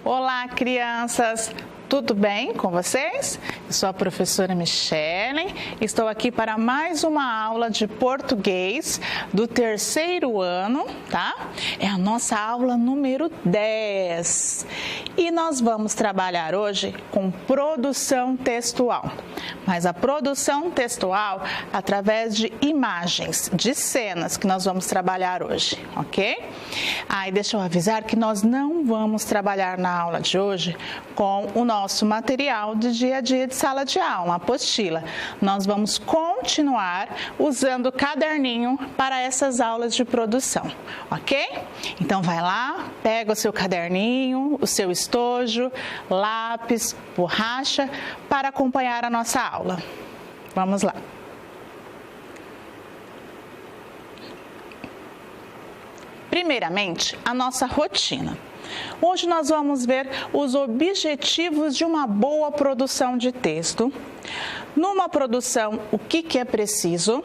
Olá, crianças! Tudo bem com vocês? Eu sou a professora Michele, estou aqui para mais uma aula de português do terceiro ano, tá? É a nossa aula número 10 e nós vamos trabalhar hoje com produção textual, mas a produção textual através de imagens, de cenas que nós vamos trabalhar hoje, ok? E deixa eu avisar que nós não vamos trabalhar na aula de hoje com o nosso material de dia a dia de sala de aula, uma apostila. Nós vamos continuar usando o caderninho para essas aulas de produção, ok? Então vai lá, pega o seu caderninho, o seu estojo, lápis, borracha para acompanhar a nossa aula. Vamos lá. Primeiramente, a nossa rotina. Hoje nós vamos ver os objetivos de uma boa produção de texto. Numa produção, o que é preciso?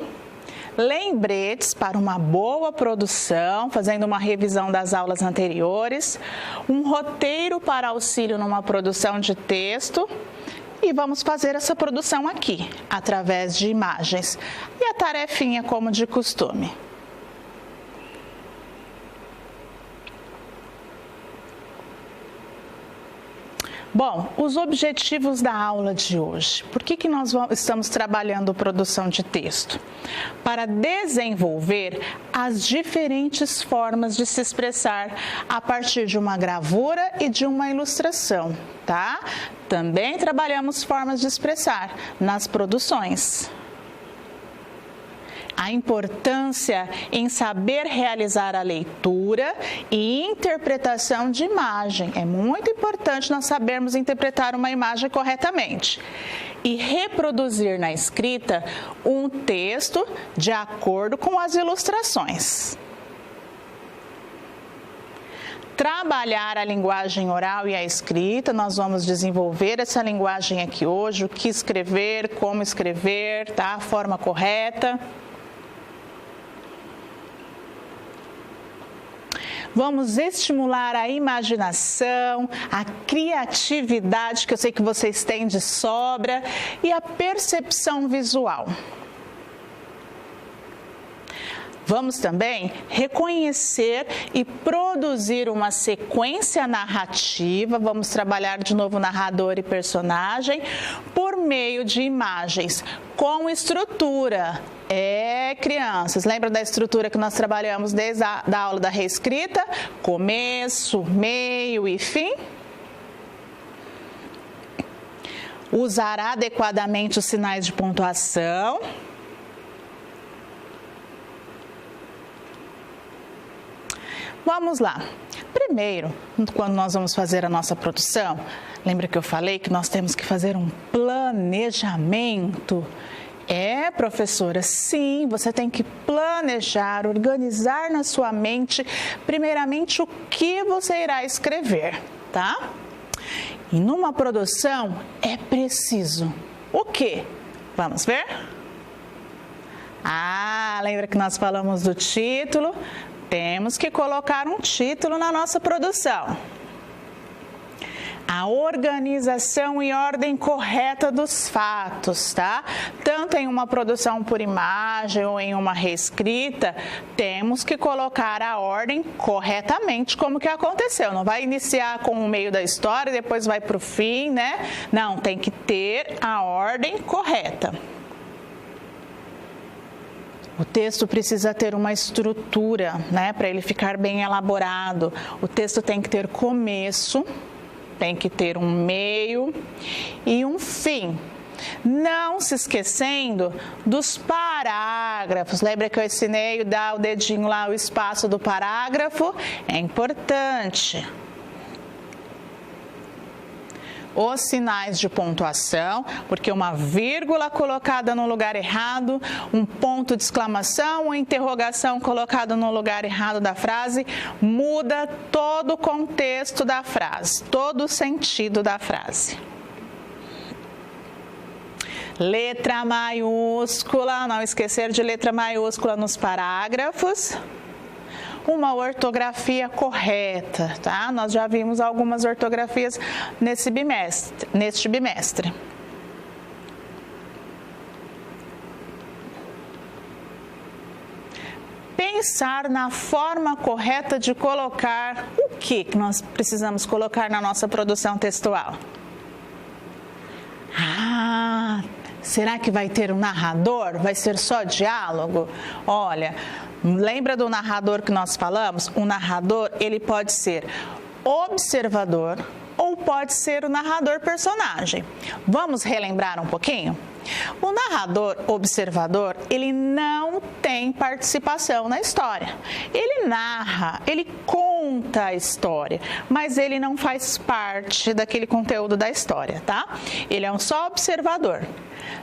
Lembretes para uma boa produção, fazendo uma revisão das aulas anteriores. Um roteiro para auxílio numa produção de texto. E vamos fazer essa produção aqui, através de imagens. E a tarefinha como de costume. Bom, os objetivos da aula de hoje. Por que nós estamos trabalhando produção de texto? Para desenvolver as diferentes formas de se expressar a partir de uma gravura e de uma ilustração, tá? Também trabalhamos formas de expressar nas produções. A importância em saber realizar a leitura e interpretação de imagem. É muito importante nós sabermos interpretar uma imagem corretamente. E reproduzir na escrita um texto de acordo com as ilustrações. Trabalhar a linguagem oral e a escrita, nós vamos desenvolver essa linguagem aqui hoje, o que escrever, como escrever, tá? A forma correta. Vamos estimular a imaginação, a criatividade, que eu sei que vocês têm de sobra, e a percepção visual. Vamos também reconhecer e produzir uma sequência narrativa, vamos trabalhar de novo narrador e personagem, por meio de imagens com estrutura. Crianças, lembra da estrutura que nós trabalhamos desde a aula da reescrita? Começo, meio e fim. Usar adequadamente os sinais de pontuação. Vamos lá. Primeiro, quando nós vamos fazer a nossa produção, lembra que eu falei que nós temos que fazer um planejamento? Professora, sim, você tem que planejar, organizar na sua mente, primeiramente, o que você irá escrever, tá? E numa produção é preciso o quê? Vamos ver? Lembra que nós falamos do título? Temos que colocar um título na nossa produção. A organização e ordem correta dos fatos, tá? Tanto em uma produção por imagem ou em uma reescrita, temos que colocar a ordem corretamente, como que aconteceu. Não vai iniciar com o meio da história e depois vai para o fim, né? Não, tem que ter a ordem correta. O texto precisa ter uma estrutura, né, para ele ficar bem elaborado. O texto tem que ter começo, tem que ter um meio e um fim. Não se esquecendo dos parágrafos. Lembra que eu ensinei dar o dedinho lá, o espaço do parágrafo? É importante. Os sinais de pontuação, porque uma vírgula colocada no lugar errado, um ponto de exclamação ou interrogação colocado no lugar errado da frase, muda todo o contexto da frase, todo o sentido da frase. Letra maiúscula, não esquecer de letra maiúscula nos parágrafos. uma ortografia correta, tá? Nós já vimos algumas ortografias neste bimestre. Pensar na forma correta de colocar o que nós precisamos colocar na nossa produção textual. Será que vai ter um narrador? Vai ser só diálogo? Olha, lembra do narrador que nós falamos? O narrador, ele pode ser observador ou pode ser o narrador personagem. Vamos relembrar um pouquinho? O narrador observador, ele não tem participação na história. Ele narra, ele conta a história, mas ele não faz parte daquele conteúdo da história, tá? Ele é um só observador.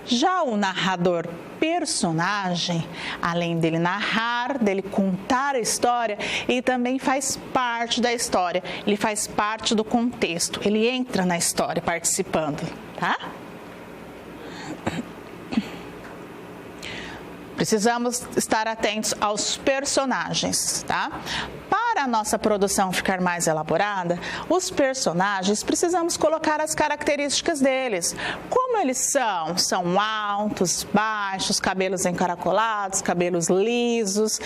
Já o narrador personagem, além dele narrar, dele contar a história, ele também faz parte da história, ele faz parte do contexto, ele entra na história participando, tá? Precisamos estar atentos aos personagens, tá? Para a nossa produção ficar mais elaborada, os personagens, precisamos colocar as características deles. Como eles são? São altos, baixos, cabelos encaracolados, cabelos lisos,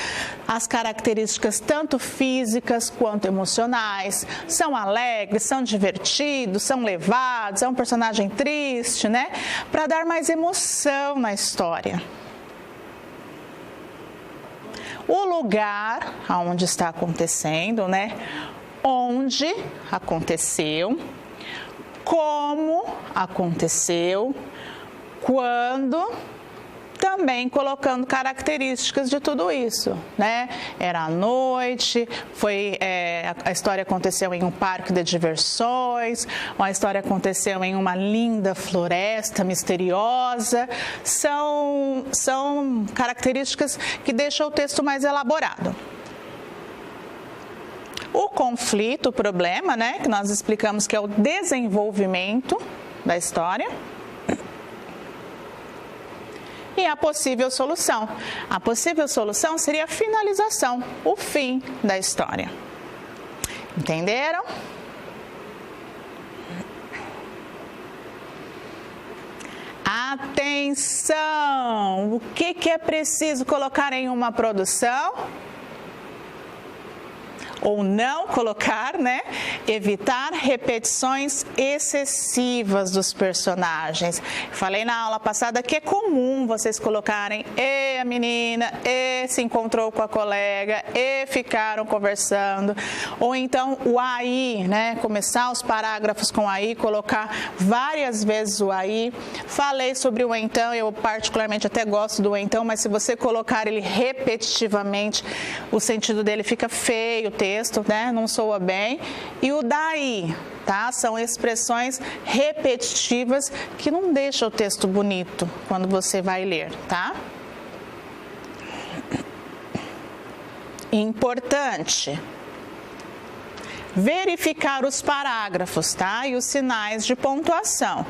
as características tanto físicas quanto emocionais. São alegres, são divertidos, são levados, é um personagem triste, né? Para dar mais emoção na história. O lugar onde está acontecendo, né? Onde aconteceu, como aconteceu, quando, também colocando características de tudo isso, né? Era à noite, a história aconteceu em um parque de diversões, a história aconteceu em uma linda floresta misteriosa. São características que deixam o texto mais elaborado. O conflito, o problema, né? Que nós explicamos que é o desenvolvimento da história. E a possível solução. A possível solução seria a finalização, o fim da história. Entenderam? Atenção! O que é preciso colocar em uma produção? Ou não colocar, né? Evitar repetições excessivas dos personagens. Falei na aula passada que é comum vocês colocarem a menina, se encontrou com a colega, ficaram conversando. Ou então o aí, né? Começar os parágrafos com aí, colocar várias vezes o aí. Falei sobre o então, eu particularmente até gosto do então, mas se você colocar ele repetitivamente, o sentido dele fica feio, o texto, né? Não soa bem. E o daí, tá? São expressões repetitivas que não deixam o texto bonito quando você vai ler, tá? Importante verificar os parágrafos, tá? E os sinais de pontuação.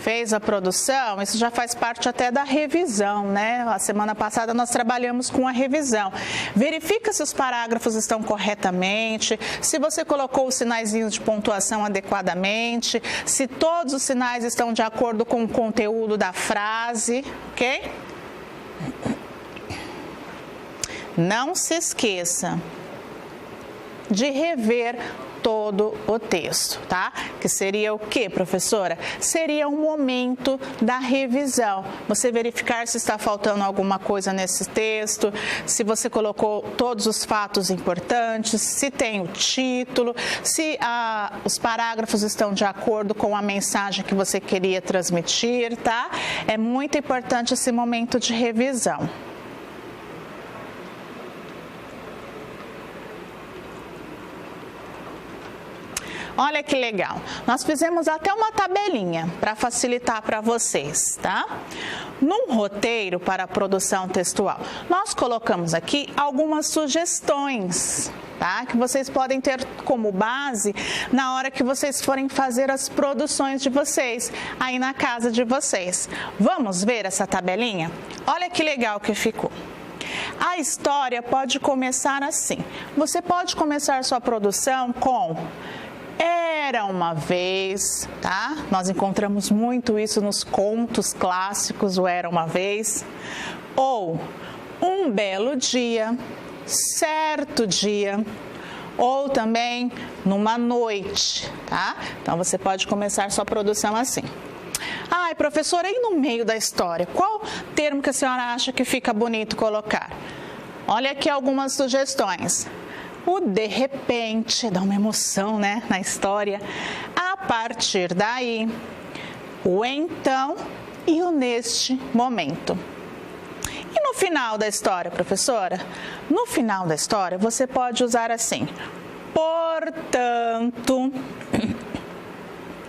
Fez a produção, isso já faz parte até da revisão, né? A semana passada nós trabalhamos com a revisão. Verifica se os parágrafos estão corretamente, se você colocou os sinaizinhos de pontuação adequadamente, se todos os sinais estão de acordo com o conteúdo da frase, ok? Não se esqueça de rever todo o texto, tá? Que seria o quê, professora? Seria um momento da revisão. Você verificar se está faltando alguma coisa nesse texto, se você colocou todos os fatos importantes, se tem o título, se os parágrafos estão de acordo com a mensagem que você queria transmitir, tá? É muito importante esse momento de revisão. Olha que legal, nós fizemos até uma tabelinha para facilitar para vocês, tá? Num roteiro para a produção textual, nós colocamos aqui algumas sugestões, tá? Que vocês podem ter como base na hora que vocês forem fazer as produções de vocês, aí na casa de vocês. Vamos ver essa tabelinha? Olha que legal que ficou. A história pode começar assim. Você pode começar sua produção com era uma vez, tá? Nós encontramos muito isso nos contos clássicos, o era uma vez. Ou um belo dia, certo dia. Ou também numa noite, tá? Então você pode começar sua produção assim. Ai, professora, e no meio da história? Qual termo que a senhora acha que fica bonito colocar? Olha aqui algumas sugestões. O de repente, dá uma emoção, né, na história. A partir daí, o então e o neste momento. E no final da história, professora? No final da história, você pode usar assim, portanto,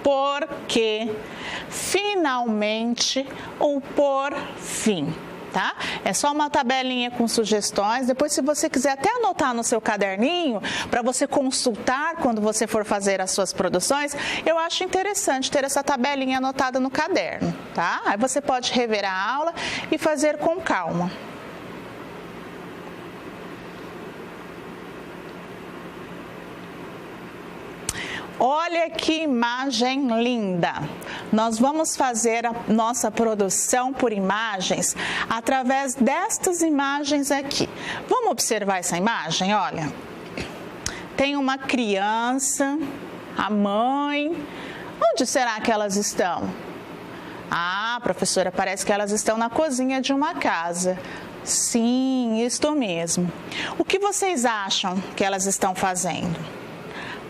porque, finalmente ou por fim. Tá? É só uma tabelinha com sugestões. Depois, se você quiser até anotar no seu caderninho, para você consultar quando você for fazer as suas produções, eu acho interessante ter essa tabelinha anotada no caderno, tá? Aí você pode rever a aula e fazer com calma. Olha que imagem linda! Nós vamos fazer a nossa produção por imagens através destas imagens aqui. Vamos observar essa imagem? Olha, tem uma criança, a mãe. Onde será que elas estão? Ah, professora, parece que elas estão na cozinha de uma casa. Sim, isto mesmo. O que vocês acham que elas estão fazendo?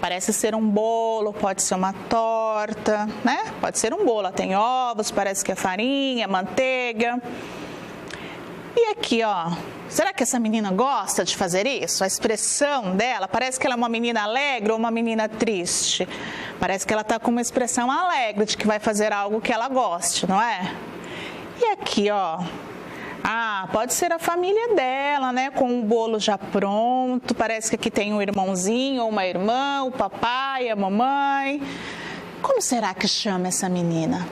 Parece ser um bolo, pode ser uma torta, né? Pode ser um bolo, tem ovos, parece que é farinha, manteiga. E aqui, ó, será que essa menina gosta de fazer isso? A expressão dela, parece que ela é uma menina alegre ou uma menina triste? Parece que ela tá com uma expressão alegre de que vai fazer algo que ela goste, não é? E aqui, ó, ah, pode ser a família dela, né? Com o bolo já pronto. Parece que aqui tem um irmãozinho ou uma irmã, o papai, a mamãe. Como será que chama essa menina?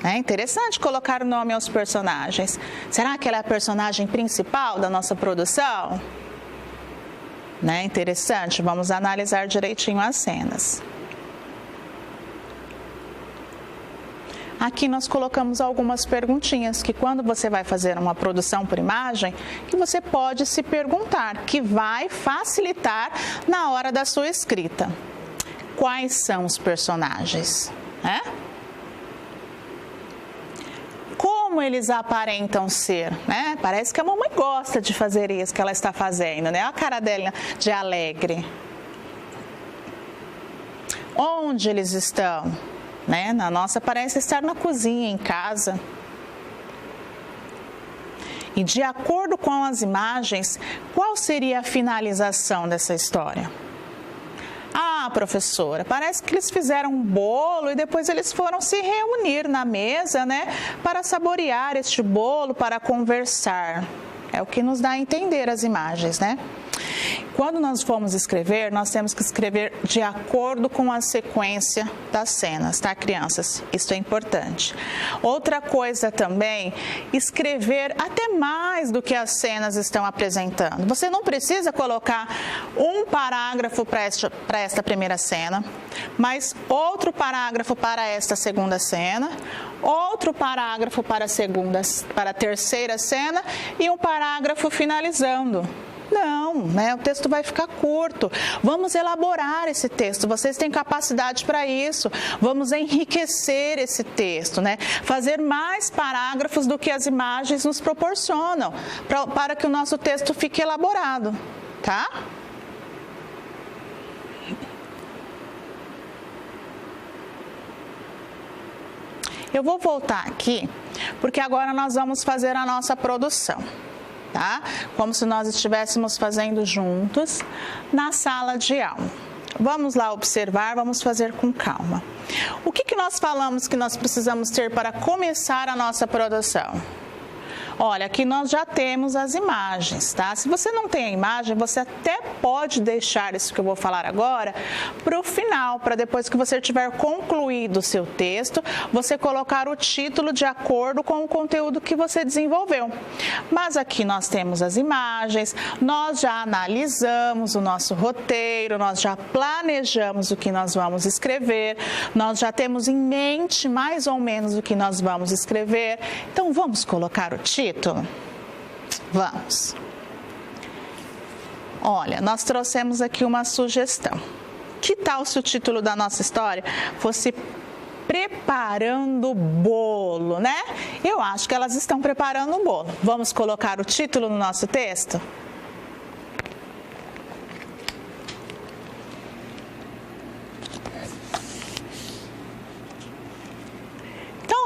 É interessante colocar o nome aos personagens. Será que ela é a personagem principal da nossa produção? Né? Interessante. Vamos analisar direitinho as cenas. Aqui nós colocamos algumas perguntinhas que quando você vai fazer uma produção por imagem, que você pode se perguntar, que vai facilitar na hora da sua escrita. Quais são os personagens? Como eles aparentam ser, né? Parece que a mamãe gosta de fazer isso que ela está fazendo, né? Olha a cara dela de alegre. Onde eles estão? Né? Na nossa parece estar na cozinha, em casa. E de acordo com as imagens, qual seria a finalização dessa história? Ah, professora, parece que eles fizeram um bolo e depois eles foram se reunir na mesa, né? Para saborear este bolo, para conversar. É o que nos dá a entender as imagens, né? Quando nós formos escrever, nós temos que escrever de acordo com a sequência das cenas, tá, crianças? Isso é importante. Outra coisa também, escrever até mais do que as cenas estão apresentando. Você não precisa colocar um parágrafo para esta primeira cena, mas outro parágrafo para esta segunda cena, outro parágrafo para a terceira cena e um parágrafo finalizando. Não, né? O texto vai ficar curto. Vamos elaborar esse texto. Vocês têm capacidade para isso. Vamos enriquecer esse texto, né? Fazer mais parágrafos do que as imagens nos proporcionam, para que o nosso texto fique elaborado, tá? Eu vou voltar aqui, porque agora nós vamos fazer a nossa produção. Tá? Como se nós estivéssemos fazendo juntos na sala de aula. Vamos lá observar, vamos fazer com calma. O que nós falamos que nós precisamos ter para começar a nossa produção? Olha, aqui nós já temos as imagens, tá? Se você não tem a imagem, você até pode deixar isso que eu vou falar agora para o final, para depois que você tiver concluído o seu texto, você colocar o título de acordo com o conteúdo que você desenvolveu. Mas aqui nós temos as imagens, nós já analisamos o nosso roteiro, nós já planejamos o que nós vamos escrever, nós já temos em mente mais ou menos o que nós vamos escrever. Então, vamos colocar o título? Vamos. Olha, nós trouxemos aqui uma sugestão. Que tal se o título da nossa história fosse Preparando Bolo, né? Eu acho que elas estão preparando um bolo. Vamos colocar o título no nosso texto?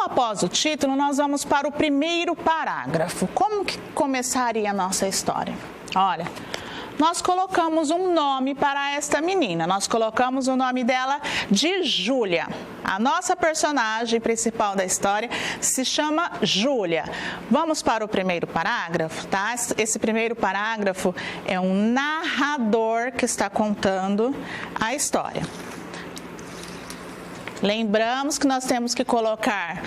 Após o título, nós vamos para o primeiro parágrafo. Como que começaria a nossa história? Olha, nós colocamos um nome para esta menina. Nós colocamos o nome dela de Júlia. A nossa personagem principal da história se chama Júlia. Vamos para o primeiro parágrafo, tá? Esse primeiro parágrafo é um narrador que está contando a história. Lembramos que nós temos que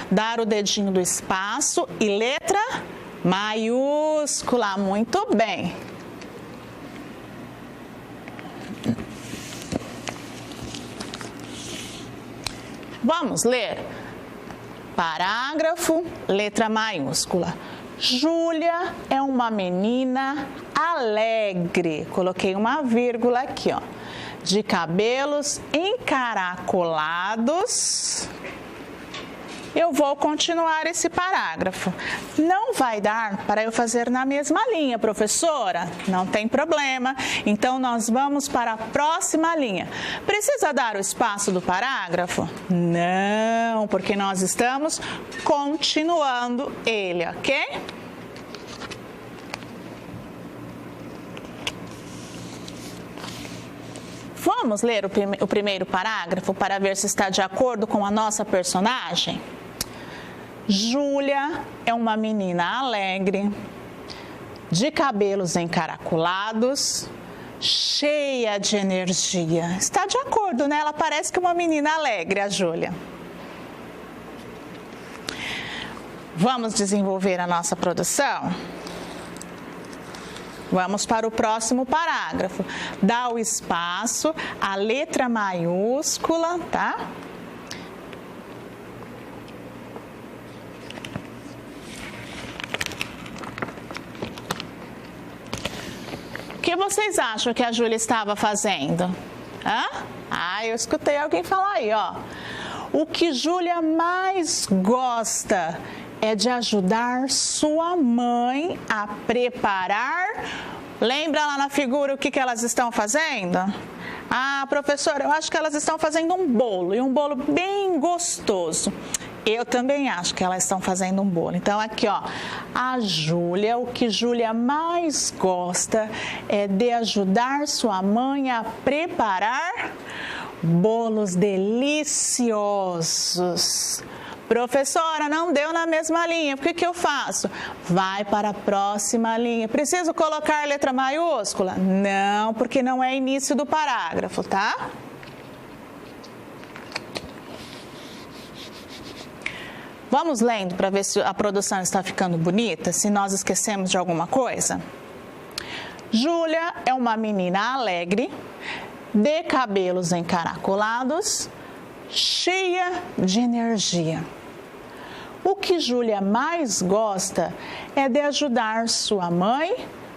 dar o dedinho do espaço e letra maiúscula. Muito bem. Vamos ler. Parágrafo, letra maiúscula. Júlia é uma menina alegre. Coloquei uma vírgula aqui, ó. De cabelos encaracolados. Eu vou continuar esse parágrafo. Não vai dar para eu fazer na mesma linha, professora? Não tem problema. Então, nós vamos para a próxima linha. Precisa dar o espaço do parágrafo? Não, porque nós estamos continuando ele, ok? Vamos ler o primeiro parágrafo para ver se está de acordo com a nossa personagem? Júlia é uma menina alegre, de cabelos encaracolados, cheia de energia. Está de acordo, né? Ela parece que é uma menina alegre, a Júlia. Vamos desenvolver a nossa produção? Vamos para o próximo parágrafo. Dá o espaço, a letra maiúscula, tá? O que vocês acham que a Júlia estava fazendo? Hã? Eu escutei alguém falar aí, ó. O que Júlia mais gosta é de ajudar sua mãe a preparar. Lembra lá na figura o que elas estão fazendo? Professora, eu acho que elas estão fazendo um bolo, e um bolo bem gostoso. Eu também acho que elas estão fazendo um bolo. Então, aqui, ó, a Júlia, o que Júlia mais gosta é de ajudar sua mãe a preparar bolos deliciosos. Professora, não deu na mesma linha, o que eu faço? Vai para a próxima linha. Preciso colocar letra maiúscula? Não, porque não é início do parágrafo, tá? Vamos lendo para ver se a produção está ficando bonita, se nós esquecemos de alguma coisa. Júlia é uma menina alegre, de cabelos encaracolados, cheia de energia. O que Júlia mais gosta é de ajudar sua mãe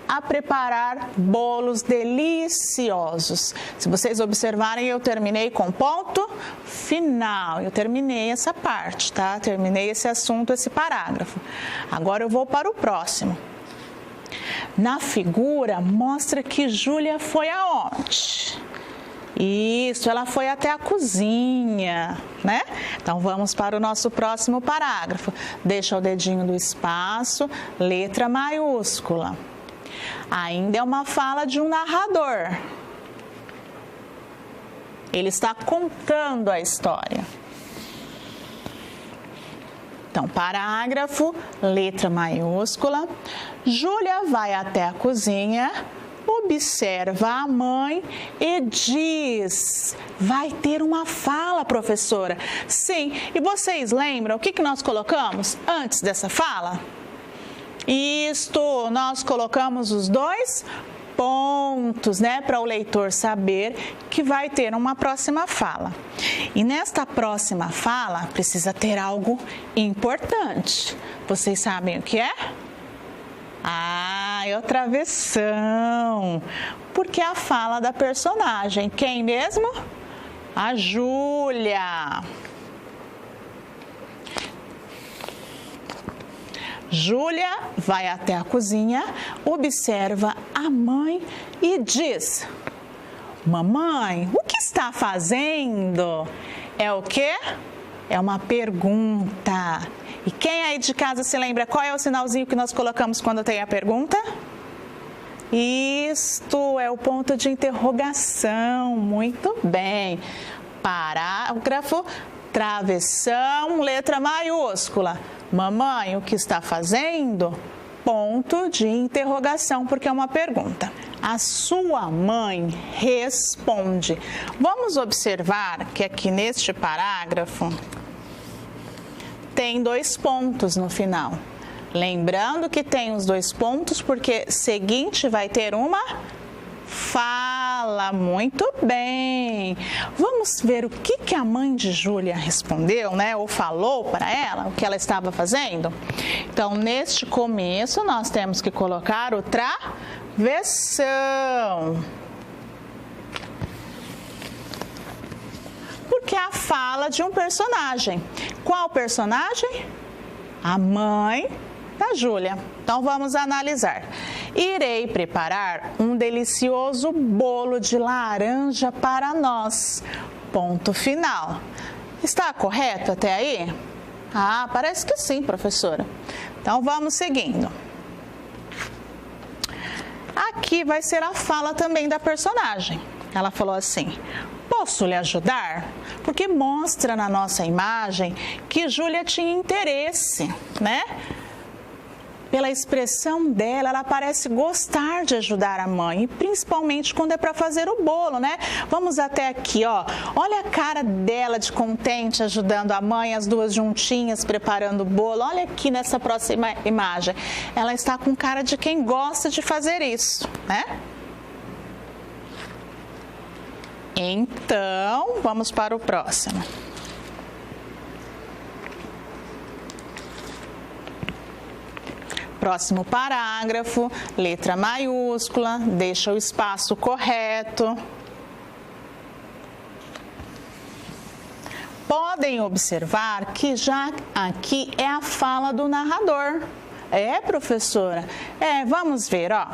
a preparar bolos deliciosos. Se vocês observarem, eu terminei com ponto final. Eu terminei essa parte, tá? Terminei esse assunto, esse parágrafo. Agora eu vou para o próximo. Na figura, mostra que Júlia foi aonde? Isso, ela foi até a cozinha, né? Então, vamos para o nosso próximo parágrafo. Deixa o dedinho do espaço, letra maiúscula. Ainda é uma fala de um narrador. Ele está contando a história. Então, parágrafo, letra maiúscula. Júlia vai até a cozinha, observa a mãe e diz. Vai ter uma fala, professora. Sim, e vocês lembram o que nós colocamos antes dessa fala? Isto, nós colocamos os dois pontos, né, para o leitor saber que vai ter uma próxima fala. E nesta próxima fala precisa ter algo importante. Vocês sabem o que é? É o travessão. Porque é a fala da personagem. Quem mesmo? A Júlia. Júlia vai até a cozinha, observa a mãe e diz: mamãe, o que está fazendo? É o quê? É uma pergunta. E quem aí de casa se lembra qual é o sinalzinho que nós colocamos quando tem a pergunta? Isto é o ponto de interrogação. Muito bem. Parágrafo, travessão, letra maiúscula. Mamãe, o que está fazendo? Ponto de interrogação, porque é uma pergunta. A sua mãe responde. Vamos observar que aqui neste parágrafo tem 2 pontos no final. Lembrando que tem os 2 pontos porque seguinte vai ter uma fala. Muito bem. Vamos ver o que a mãe de Júlia respondeu, né? Ou falou para ela, o que ela estava fazendo. Então, neste começo, nós temos que colocar o travessão. Porque é a fala de um personagem. Qual personagem? A mãe da Júlia. Então, vamos analisar. Irei preparar um delicioso bolo de laranja para nós. Ponto final. Está correto até aí? Parece que sim, professora. Então, vamos seguindo. Aqui vai ser a fala também da personagem. Ela falou assim: posso lhe ajudar? Porque mostra na nossa imagem que Júlia tinha interesse, né? Pela expressão dela, ela parece gostar de ajudar a mãe, e principalmente quando é para fazer o bolo, né? Vamos até aqui, ó. Olha a cara dela de contente ajudando a mãe, as duas juntinhas preparando o bolo. Olha aqui nessa próxima imagem. Ela está com cara de quem gosta de fazer isso, né? Então, vamos para o próximo. Próximo parágrafo, letra maiúscula, deixa o espaço correto. Podem observar que já aqui é a fala do narrador. É, professora? Vamos ver, ó.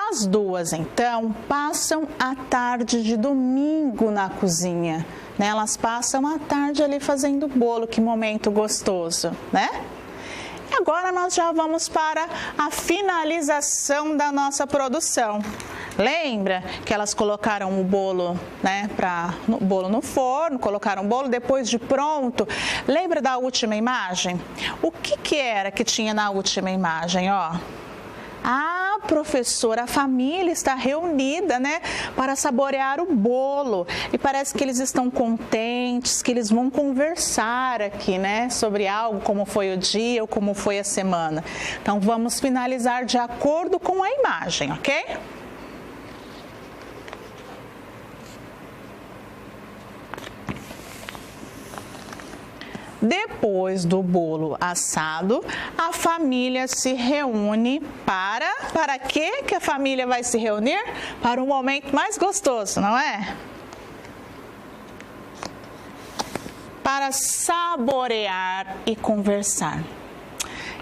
As duas, então, passam a tarde de domingo na cozinha, né? Elas passam a tarde ali fazendo bolo, que momento gostoso, né? Agora nós já vamos para a finalização da nossa produção. Lembra que elas colocaram o bolo, né, o bolo no forno, colocaram o bolo depois de pronto. Lembra da última imagem? O que era que tinha na última imagem, ó? Professora, a família está reunida, né, para saborear o bolo. E parece que eles estão contentes, que eles vão conversar aqui, né, sobre algo, como foi o dia ou como foi a semana. Então, vamos finalizar de acordo com a imagem, ok? Depois do bolo assado, a família se reúne para quê que a família vai se reunir? Para um momento mais gostoso, não é? Para saborear e conversar.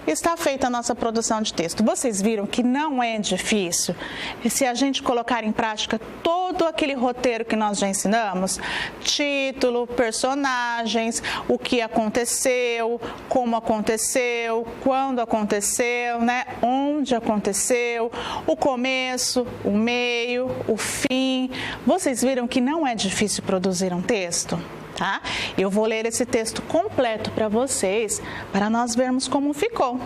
Está feita a nossa produção de texto. Vocês viram que não é difícil? E se a gente colocar em prática todo aquele roteiro que nós já ensinamos, título, personagens, o que aconteceu, como aconteceu, quando aconteceu, né? Onde aconteceu, o começo, o meio, o fim. Vocês viram que não é difícil produzir um texto? tá? Eu vou ler esse texto completo para vocês, para nós vermos como ficou.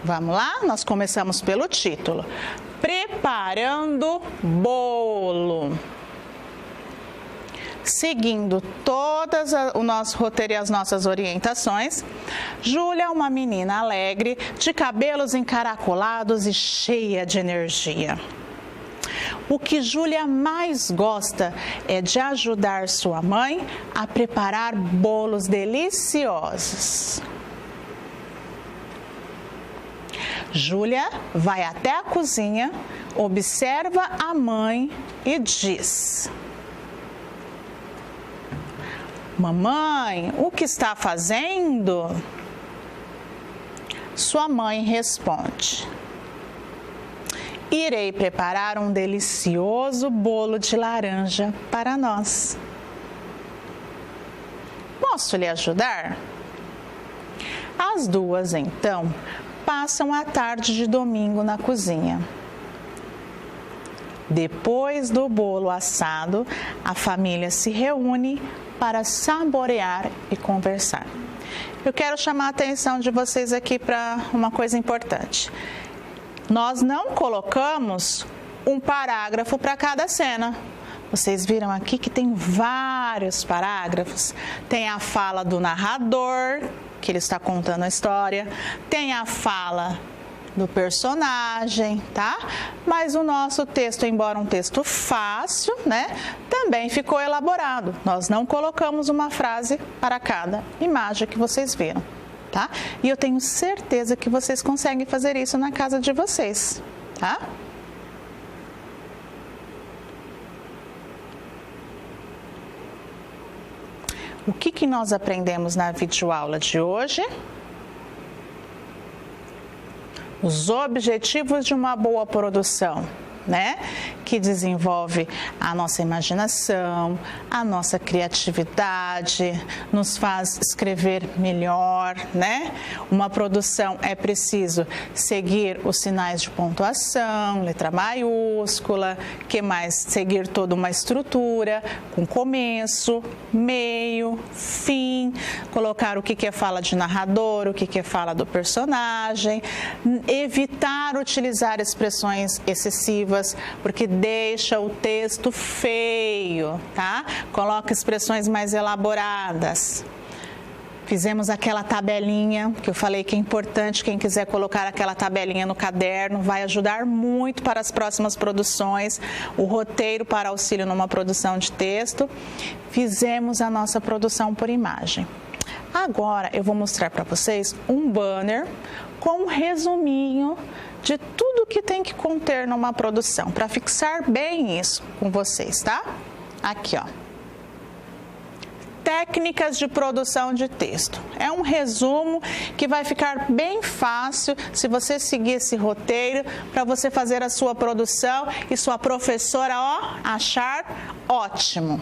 Vamos lá? Nós começamos pelo título. Preparando bolo. Seguindo o nosso roteiro e as nossas orientações, Júlia é uma menina alegre, de cabelos encaracolados e cheia de energia. O que Júlia mais gosta é de ajudar sua mãe a preparar bolos deliciosos. Júlia vai até a cozinha, observa a mãe e diz: Mamãe, o que está fazendo? Sua mãe responde: Irei preparar um delicioso bolo de laranja para nós. Posso lhe ajudar? As duas, então, passam a tarde de domingo na cozinha. Depois do bolo assado, a família se reúne para saborear e conversar. Eu quero chamar a atenção de vocês aqui para uma coisa importante. Nós não colocamos um parágrafo para cada cena. Vocês viram aqui que tem vários parágrafos. Tem a fala do narrador, que ele está contando a história. Tem a fala do personagem, tá? Mas o nosso texto, embora um texto fácil, né, também ficou elaborado. Nós não colocamos uma frase para cada imagem que vocês viram, tá? E eu tenho certeza que vocês conseguem fazer isso na casa de vocês, tá? O que nós aprendemos na videoaula de hoje? Os objetivos de uma boa produção, né? Que desenvolve a nossa imaginação, a nossa criatividade, nos faz escrever melhor, né? Uma produção é preciso seguir os sinais de pontuação, letra maiúscula, que mais? Seguir toda uma estrutura, com começo, meio, fim, colocar o que é fala de narrador, o que é fala do personagem, evitar utilizar expressões excessivas, porque deixa o texto feio, tá? Coloca expressões mais elaboradas. Fizemos aquela tabelinha, que eu falei que é importante, quem quiser colocar aquela tabelinha no caderno, vai ajudar muito para as próximas produções, o roteiro para auxílio numa produção de texto. Fizemos a nossa produção por imagem. Agora eu vou mostrar para vocês um banner com um resuminho de tudo que tem que conter numa produção, para fixar bem isso com vocês, tá? Aqui, ó. Técnicas de produção de texto. É um resumo que vai ficar bem fácil se você seguir esse roteiro para você fazer a sua produção e sua professora, ó, achar ótimo.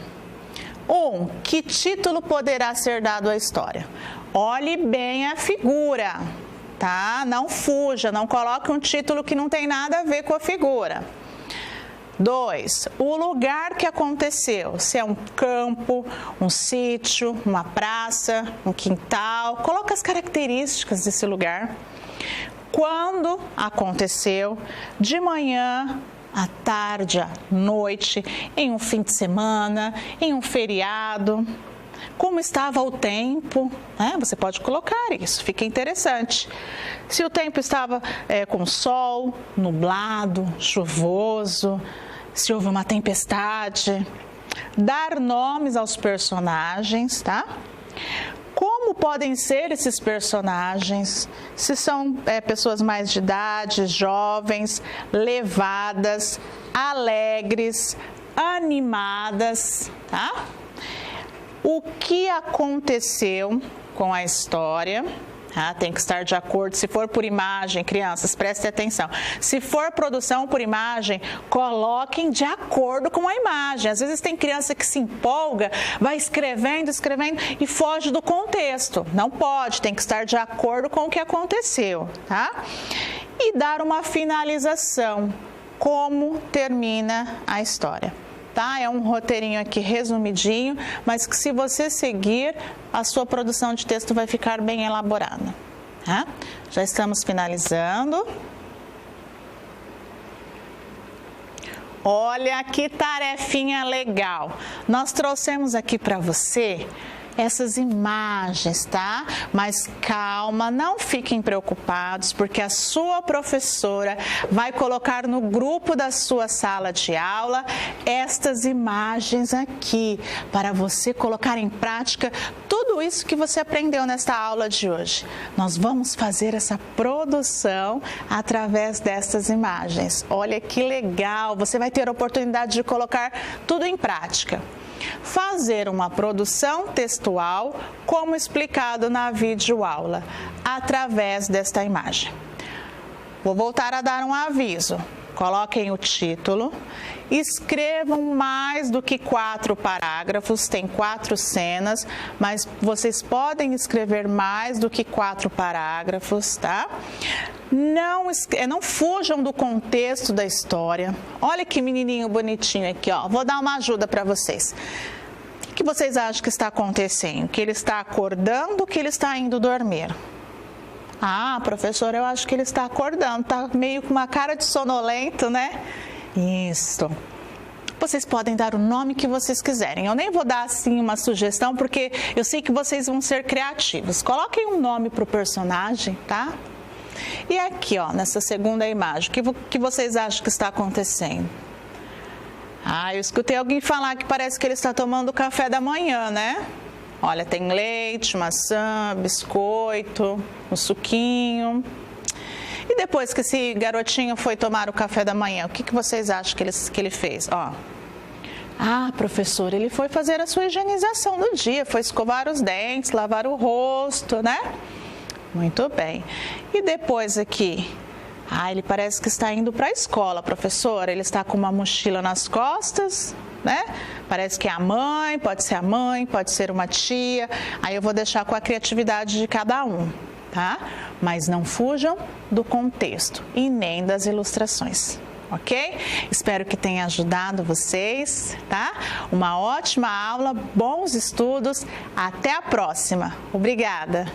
Que título poderá ser dado à história? Olhe bem a figura, tá? Não fuja, não coloque um título que não tem nada a ver com a figura. 2, o lugar que aconteceu, se é um campo, um sítio, uma praça, um quintal, coloca as características desse lugar. Quando aconteceu, de manhã, à tarde, à noite, em um fim de semana, em um feriado. Como estava o tempo, né? Você pode colocar isso, fica interessante. Se o tempo estava com sol, nublado, chuvoso, se houve uma tempestade. Dar nomes aos personagens, tá? Como podem ser esses personagens? Se são pessoas mais de idade, jovens, levadas, alegres, animadas, tá? O que aconteceu com a história? Tem que estar de acordo. Se for por imagem, crianças, prestem atenção. Se for produção por imagem, coloquem de acordo com a imagem. Às vezes tem criança que se empolga, vai escrevendo e foge do contexto. Não pode, tem que estar de acordo com o que aconteceu, tá? E dar uma finalização. como termina a história. Tá? É um roteirinho aqui resumidinho, mas que se você seguir, a sua produção de texto vai ficar bem elaborada. Tá? Já estamos finalizando. Olha que tarefinha legal! Nós trouxemos aqui para você essas imagens, tá? Mas calma, não fiquem preocupados, porque a sua professora vai colocar no grupo da sua sala de aula estas imagens aqui, para você colocar em prática tudo isso que você aprendeu nesta aula de hoje. Nós vamos fazer essa produção através destas imagens. Olha que legal! Você vai ter a oportunidade de colocar tudo em prática. Fazer uma produção textual, como explicado na videoaula, através desta imagem. Vou voltar a dar um aviso. Coloquem o título, escrevam mais do que 4 parágrafos, tem 4 cenas, mas vocês podem escrever mais do que 4 parágrafos, tá? Não fujam do contexto da história. Olha que menininho bonitinho aqui, ó. Vou dar uma ajuda para vocês. O que vocês acham que está acontecendo? Que ele está acordando ou que ele está indo dormir? Ah, professora, eu acho que ele está acordando, tá meio com uma cara de sonolento, né? Isso. Vocês podem dar o nome que vocês quiserem. Eu nem vou dar assim uma sugestão, porque eu sei que vocês vão ser criativos. Coloquem um nome para o personagem, tá? E aqui, ó, nessa segunda imagem, o que vocês acham que está acontecendo? Ah, eu escutei alguém falar que parece que ele está tomando café da manhã, né? Olha, tem leite, maçã, biscoito, um suquinho. E depois que esse garotinho foi tomar o café da manhã, o que vocês acham que ele fez? Ó. Ah, professor, ele foi fazer a sua higienização do dia, foi escovar os dentes, lavar o rosto, né? Muito bem. E depois aqui? Ah, ele parece que está indo para a escola, professora. Ele está com uma mochila nas costas, né? Parece que é a mãe, pode ser uma tia. Aí eu vou deixar com a criatividade de cada um, tá? Mas não fujam do contexto e nem das ilustrações, ok? Espero que tenha ajudado vocês, tá? Uma ótima aula, bons estudos. Até a próxima. Obrigada!